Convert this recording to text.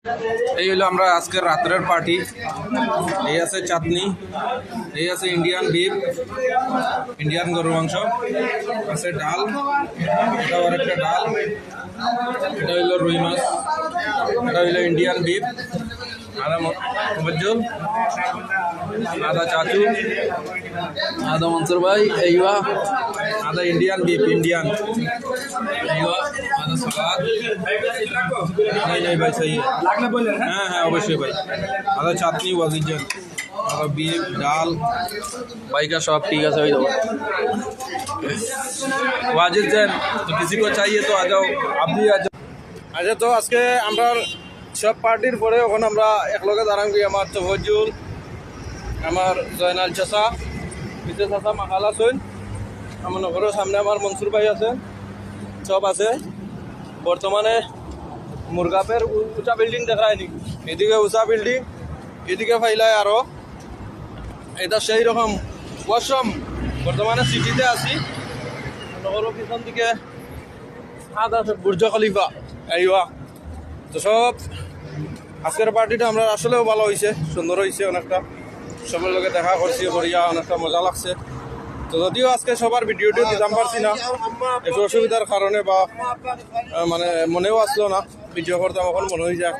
এই হলো আমরা আজকের রাত্রের পার্টি। এই আছে চাটনি, এই আছে ইন্ডিয়ান বিফ, ইন্ডিয়ান গরুর মাংস, আছে ডাল, এটা আর একটা ডাল, এটা হইলো রুই মাছ, এটা হইলো ইন্ডিয়ান বিফ, আদা মজ্জুল, আদা চাচু, আদা মনসুর ভাই, এইবা আদা ইন্ডিয়ান বিফ ইন্ডিয়ান, এইবা আদা সালাদ, नहीं भाई सही है। हाँ हाँ अवश्य भाई। आधा चाटनी वाजिजन, आधा बीफ दाल भाई का शॉप ठीक है सही दो वाजिद जैन। तो किसी को चाहिए तो आ जाओ, आप भी आ जाओ। अच्छा तो आज के আমরা সব পার্টির পরে এখন আমরা একলগে দাঁড়ান গিয়ে আমার তফজ্জুল, আমার জয়নাল চাচা, পিছে চাচা মাখাল আছেন, আমার নগরের সামনে আমার মনসুর ভাই আছে, সব আছে। বর্তমানে মুরগাপের উঁচা বিল্ডিং দেখায় নি, এদিকে উঁচা বিল্ডিং, এদিকে ফাইলায় আরো। এটা সেই রকম ওয়াশরুম। বর্তমানে সিটিতে আছি, নগরের পিছন দিকে ছাদ আছে, বুর্জ খলিফা এইবা। তো সব আজকের পার্টিটা আমরা আসলেও ভালো হয়েছে, সুন্দর হয়েছে, অনেকটা সবার লোকে দেখা করছি, করিয়া অনেকটা মজা লাগছে। তো যদিও আজকে সবার ভিডিওটিও দিতাম পারছি না, একটু অসুবিধার কারণে বা মানে মনেও আসলো না ভিডিও করতাম, এখন মনে হয়ে যায়